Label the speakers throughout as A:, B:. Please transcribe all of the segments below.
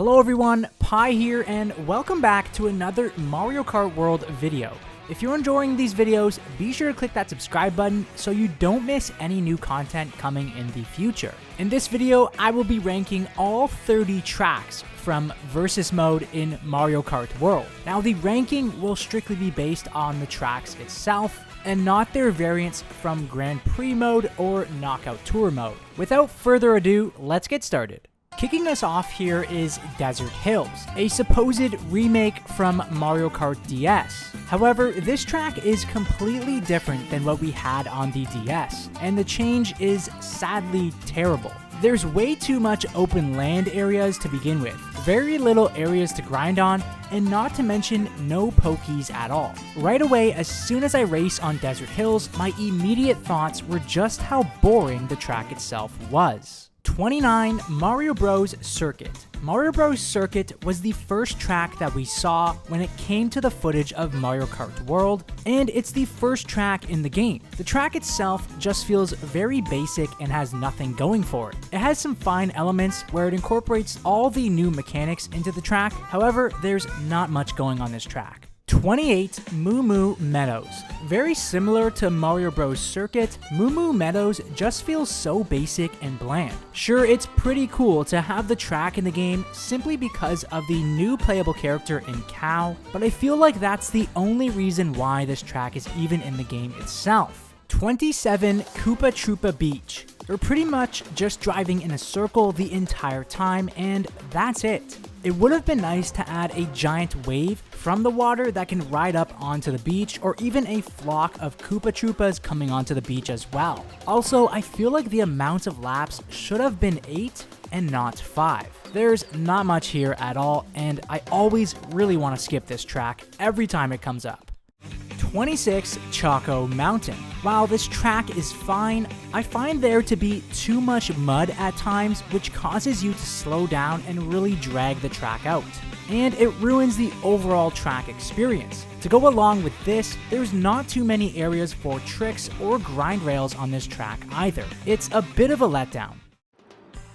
A: Hello everyone, Pi here, and welcome back to another Mario Kart World video. If you're enjoying these videos, be sure to click that subscribe button so you don't miss any new content coming in the future. In this video, I will be ranking all 30 tracks from Versus mode in Mario Kart World. Now, the ranking will strictly be based on the tracks itself and not their variants from Grand Prix mode or Knockout Tour mode. Without further ado, let's get started. Kicking us off here is Desert Hills, a supposed remake from Mario Kart DS. However, this track is completely different than what we had on the DS, and the change is sadly terrible. There's way too much open land areas to begin with, very little areas to grind on, and not to mention no pokies at all. Right away, as soon as I race on Desert Hills, my immediate thoughts were just how boring the track itself was. 29. Mario Bros. Circuit. Mario Bros. Circuit was the first track that we saw when it came to the footage of Mario Kart World, and it's the first track in the game. The track itself just feels very basic and has nothing going for it. It has some fine elements where it incorporates all the new mechanics into the track, however, there's not much going on this track. 28. Moo Moo Meadows. Very similar to Mario Bros. Circuit, Moo Moo Meadows just feels so basic and bland. Sure, it's pretty cool to have the track in the game simply because of the new playable character in Cow, but I feel like that's the only reason why this track is even in the game itself. 27. Koopa Troopa Beach. They're pretty much just driving in a circle the entire time, and that's it. It would have been nice to add a giant wave from the water that can ride up onto the beach, or even a flock of Koopa Troopas coming onto the beach as well. Also, I feel like the amount of laps should have been 8 and not 5. There's not much here at all, and I always really want to skip this track every time it comes up. 26. Choco Mountain. While this track is fine, I find there to be too much mud at times, which causes you to slow down and really drag the track out. And it ruins the overall track experience. To go along with this, there's not too many areas for tricks or grind rails on this track either. It's a bit of a letdown.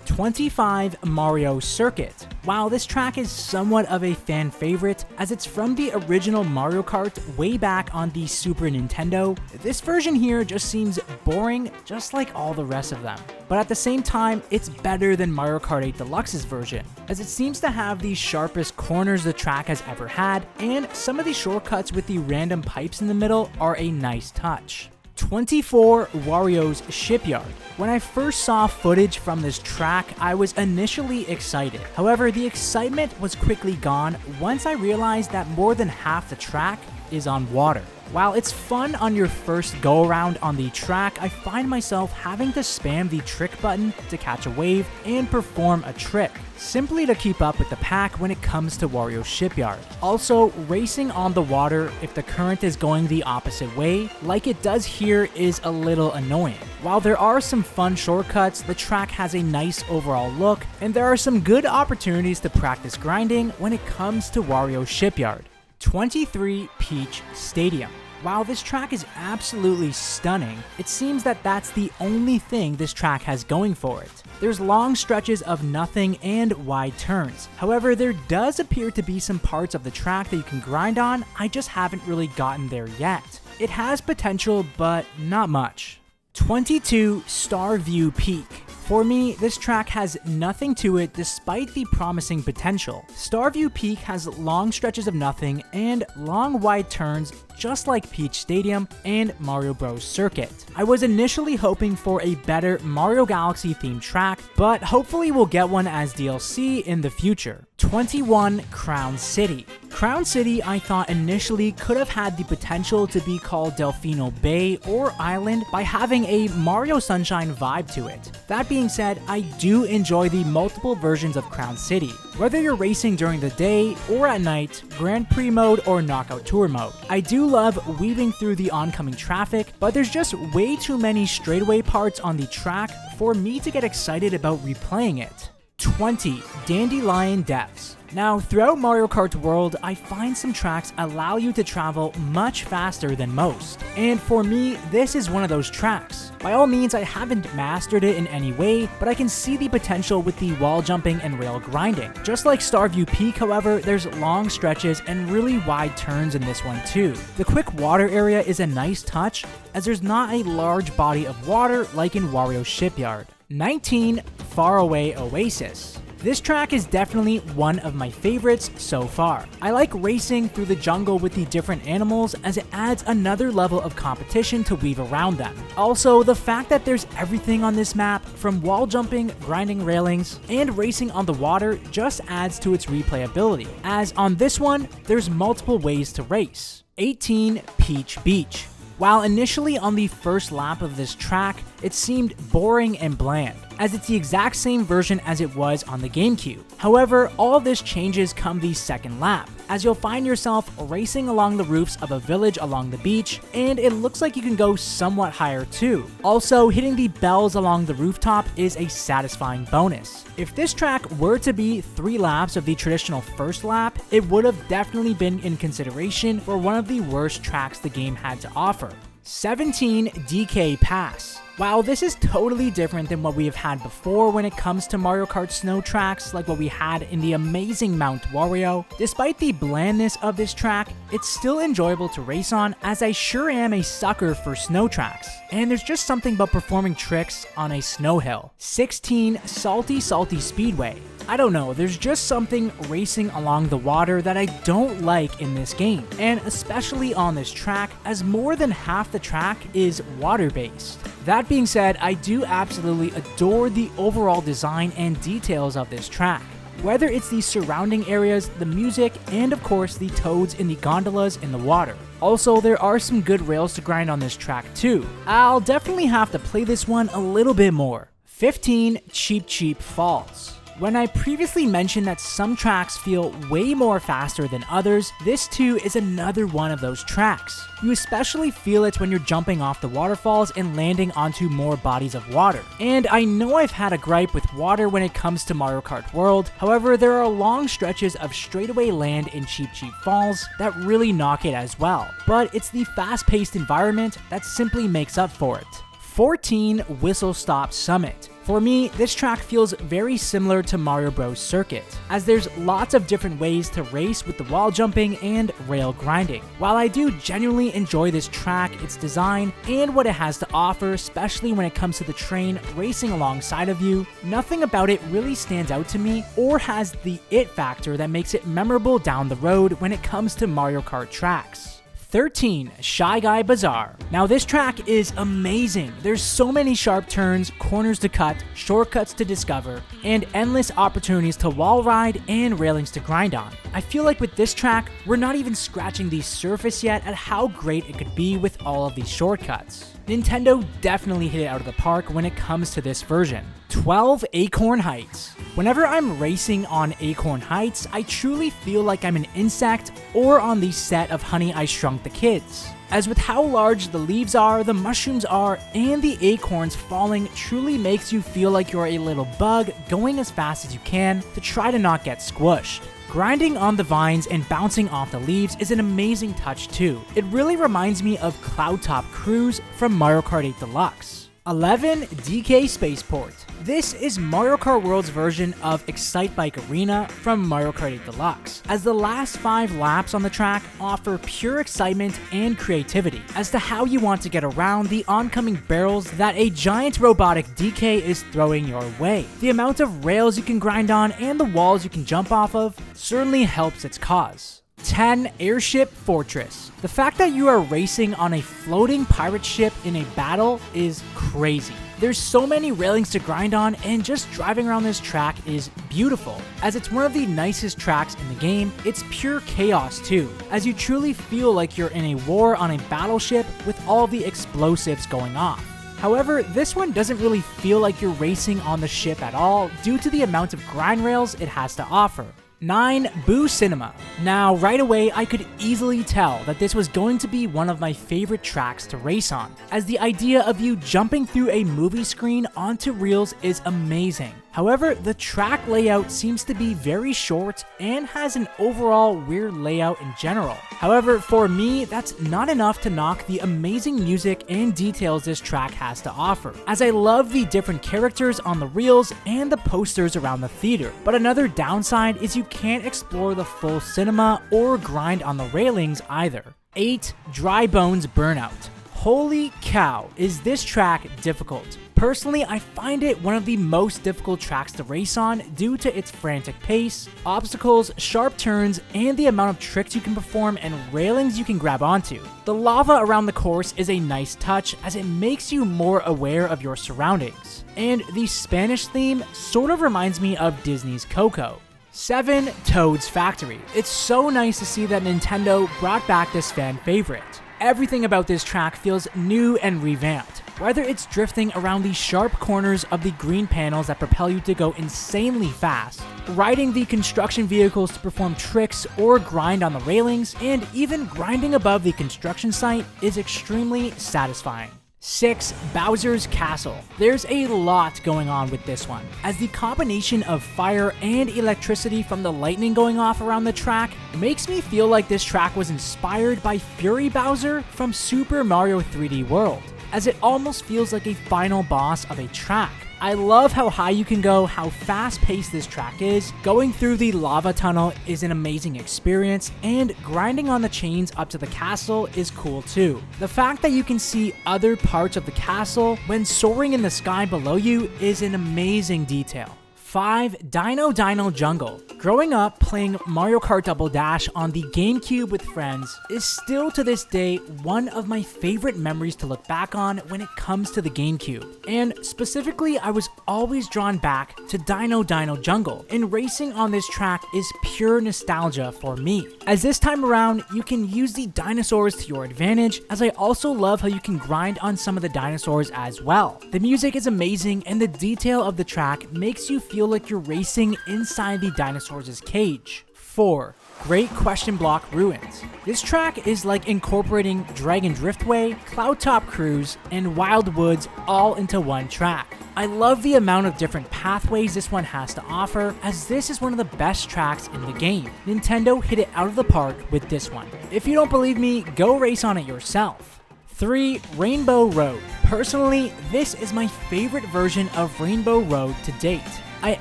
A: 25. Mario Circuit. While this track is somewhat of a fan favorite, as it's from the original Mario Kart way back on the Super Nintendo, this version here just seems boring, just like all the rest of them. But at the same time, it's better than Mario Kart 8 Deluxe's version, as it seems to have the sharpest corners the track has ever had, and some of the shortcuts with the random pipes in the middle are a nice touch. 24. Wario's Shipyard. When I first saw footage from this track, I was initially excited. However, the excitement was quickly gone once I realized that more than half the track is on water. While it's fun on your first go around on the track, I find myself having to spam the trick button to catch a wave and perform a trick, simply to keep up with the pack when it comes to Wario's Shipyard. Also, racing on the water if the current is going the opposite way, like it does here, is a little annoying. While there are some fun shortcuts, the track has a nice overall look, and there are some good opportunities to practice grinding when it comes to Wario's Shipyard. 23. Peach Stadium. While this track is absolutely stunning, it seems that that's the only thing this track has going for it. There's long stretches of nothing and wide turns. However, there does appear to be some parts of the track that you can grind on. I just haven't really gotten there yet. It has potential, but not much. 22. Starview Peak. For me, this track has nothing to it despite the promising potential. Starview Peak has long stretches of nothing and long wide turns just like Peach Stadium and Mario Bros. Circuit. I was initially hoping for a better Mario Galaxy themed track, but hopefully we'll get one as DLC in the future. 21. Crown City. Crown City, I thought initially could have had the potential to be called Delfino Bay or Island by having a Mario Sunshine vibe to it. That being said, I do enjoy the multiple versions of Crown City. Whether you're racing during the day or at night, Grand Prix mode or Knockout Tour mode. I do love weaving through the oncoming traffic, but there's just way too many straightaway parts on the track for me to get excited about replaying it. 20. Dandelion Depths. Now, throughout Mario Kart World, I find some tracks allow you to travel much faster than most. And for me, this is one of those tracks. By all means, I haven't mastered it in any way, but I can see the potential with the wall jumping and rail grinding. Just like Starview Peak, however, there's long stretches and really wide turns in this one too. The quick water area is a nice touch, as there's not a large body of water like in Wario's Shipyard. 19. Faraway Oasis. This track is definitely one of my favorites so far. I like racing through the jungle with the different animals as it adds another level of competition to weave around them. Also, the fact that there's everything on this map, from wall jumping, grinding railings, and racing on the water, just adds to its replayability, as on this one, there's multiple ways to race. 18. Peach Beach. While initially on the first lap of this track, it seemed boring and bland, as it's the exact same version as it was on the GameCube. However, all this changes come the second lap, as you'll find yourself racing along the roofs of a village along the beach, and it looks like you can go somewhat higher too. Also, hitting the bells along the rooftop is a satisfying bonus. If this track were to be 3 laps of the traditional first lap, it would have definitely been in consideration for one of the worst tracks the game had to offer. 17. DK Pass. While this is totally different than what we have had before when it comes to Mario Kart snow tracks like what we had in the amazing Mount Wario, despite the blandness of this track, it's still enjoyable to race on, as I sure am a sucker for snow tracks. And there's just something about performing tricks on a snow hill. 16. Salty Speedway. I don't know, there's just something racing along the water that I don't like in this game, and especially on this track, as more than half the track is water-based. That being said, I do absolutely adore the overall design and details of this track. Whether it's the surrounding areas, the music, and of course the toads in the gondolas in the water. Also, there are some good rails to grind on this track too. I'll definitely have to play this one a little bit more. 15. Cheap Falls. When I previously mentioned that some tracks feel way more faster than others, this too is another one of those tracks. You especially feel it when you're jumping off the waterfalls and landing onto more bodies of water. And I know I've had a gripe with water when it comes to Mario Kart World, however there are long stretches of straightaway land in Cheap Falls that really knock it as well. But it's the fast-paced environment that simply makes up for it. 14. Whistle Stop Summit. For me, this track feels very similar to Mario Bros. Circuit, as there's lots of different ways to race with the wall jumping and rail grinding. While I do genuinely enjoy this track, its design, and what it has to offer, especially when it comes to the train racing alongside of you, nothing about it really stands out to me or has the it factor that makes it memorable down the road when it comes to Mario Kart tracks. 13. Shy Guy Bazaar. Now this track is amazing. There's so many sharp turns, corners to cut, shortcuts to discover, and endless opportunities to wall ride and railings to grind on. I feel like with this track, we're not even scratching the surface yet at how great it could be with all of these shortcuts. Nintendo definitely hit it out of the park when it comes to this version. 12. Acorn Heights. Whenever I'm racing on Acorn Heights, I truly feel like I'm an insect or on the set of Honey, I Shrunk the Kids. As with how large the leaves are, the mushrooms are, and the acorns falling truly makes you feel like you're a little bug going as fast as you can to try to not get squished. Grinding on the vines and bouncing off the leaves is an amazing touch too. It really reminds me of Cloud Top Cruise from Mario Kart 8 Deluxe. 11. DK Spaceport. This is Mario Kart World's version of Excite Bike Arena from Mario Kart 8 Deluxe, as the last 5 laps on the track offer pure excitement and creativity as to how you want to get around the oncoming barrels that a giant robotic DK is throwing your way. The amount of rails you can grind on and the walls you can jump off of certainly helps its cause. 10. Airship Fortress. The fact that you are racing on a floating pirate ship in a battle is crazy. There's so many railings to grind on, and just driving around this track is beautiful. As it's one of the nicest tracks in the game, it's pure chaos too, as you truly feel like you're in a war on a battleship with all the explosives going off. However, this one doesn't really feel like you're racing on the ship at all due to the amount of grind rails it has to offer. 9. Boo Cinema. Now, right away, I could easily tell that this was going to be one of my favorite tracks to race on, as the idea of you jumping through a movie screen onto reels is amazing. However, the track layout seems to be very short and has an overall weird layout in general. However, for me, that's not enough to knock the amazing music and details this track has to offer, as I love the different characters on the reels and the posters around the theater. But another downside is you can't explore the full cinema or grind on the railings either. 8. Dry Bones Burnout. Holy cow, is this track difficult. Personally, I find it one of the most difficult tracks to race on due to its frantic pace, obstacles, sharp turns, and the amount of tricks you can perform and railings you can grab onto. The lava around the course is a nice touch as it makes you more aware of your surroundings. And the Spanish theme sort of reminds me of Disney's Coco. 7. Toad's Factory. It's so nice to see that Nintendo brought back this fan favorite. Everything about this track feels new and revamped. Whether it's drifting around the sharp corners of the green panels that propel you to go insanely fast, riding the construction vehicles to perform tricks or grind on the railings, and even grinding above the construction site is extremely satisfying. 6. Bowser's Castle. There's a lot going on with this one, as the combination of fire and electricity from the lightning going off around the track makes me feel like this track was inspired by Fury Bowser from Super Mario 3D World, as it almost feels like a final boss of a track. I love how high you can go, how fast-paced this track is. Going through the lava tunnel is an amazing experience, and grinding on the chains up to the castle is cool too. The fact that you can see other parts of the castle when soaring in the sky below you is an amazing detail. 5. Dino Dino Jungle. Growing up playing Mario Kart Double Dash on the GameCube with friends is still to this day one of my favorite memories to look back on when it comes to the GameCube. And specifically, I was always drawn back to Dino Dino Jungle, and racing on this track is pure nostalgia for me. As this time around, you can use the dinosaurs to your advantage, as I also love how you can grind on some of the dinosaurs as well. The music is amazing, and the detail of the track makes you feel like you're racing inside the dinosaurs' cage. 4. Great Question Block Ruins. This track is like incorporating Dragon Driftway, Cloud Top Cruise, and Wild Woods all into one track. I love the amount of different pathways this one has to offer, as this is one of the best tracks in the game. Nintendo hit it out of the park with this one. If you don't believe me, go race on it yourself. 3. Rainbow Road. Personally, this is my favorite version of Rainbow Road to date. I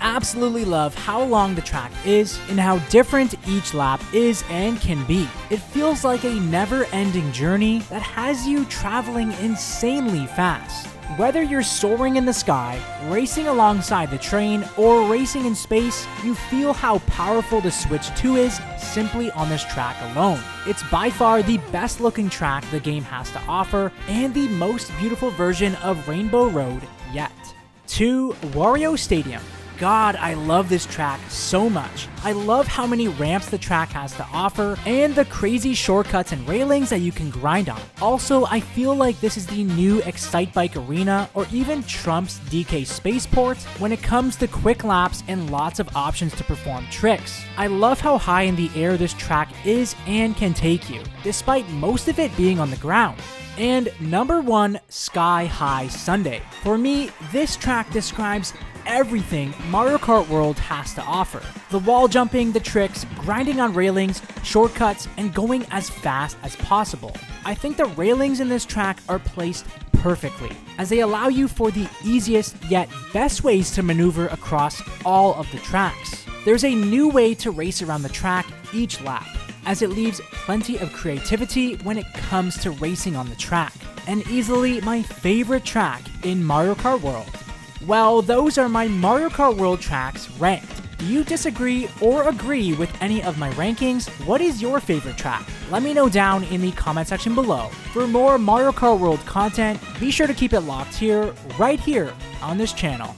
A: absolutely love how long the track is and how different each lap is and can be. It feels like a never-ending journey that has you traveling insanely fast. Whether you're soaring in the sky, racing alongside the train, or racing in space, you feel how powerful the Switch 2 is simply on this track alone. It's by far the best looking track the game has to offer, and the most beautiful version of Rainbow Road yet. 2. Wario Stadium. God, I love this track so much. I love how many ramps the track has to offer, and the crazy shortcuts and railings that you can grind on. Also, I feel like this is the new Excitebike Arena, or even Trump's DK Spaceport, when it comes to quick laps and lots of options to perform tricks. I love how high in the air this track is and can take you, despite most of it being on the ground. And number 1, Sky High Sunday. For me, this track describes everything Mario Kart World has to offer. The wall jumping, the tricks, grinding on railings, shortcuts, and going as fast as possible. I think the railings in this track are placed perfectly, as they allow you for the easiest yet best ways to maneuver across all of the tracks. There's a new way to race around the track each lap, as it leaves plenty of creativity when it comes to racing on the track, and easily my favorite track in Mario Kart World. Well, those are my Mario Kart World tracks ranked. Do you disagree or agree with any of my rankings? What is your favorite track? Let me know down in the comment section below. For more Mario Kart World content, be sure to keep it locked here, right here on this channel.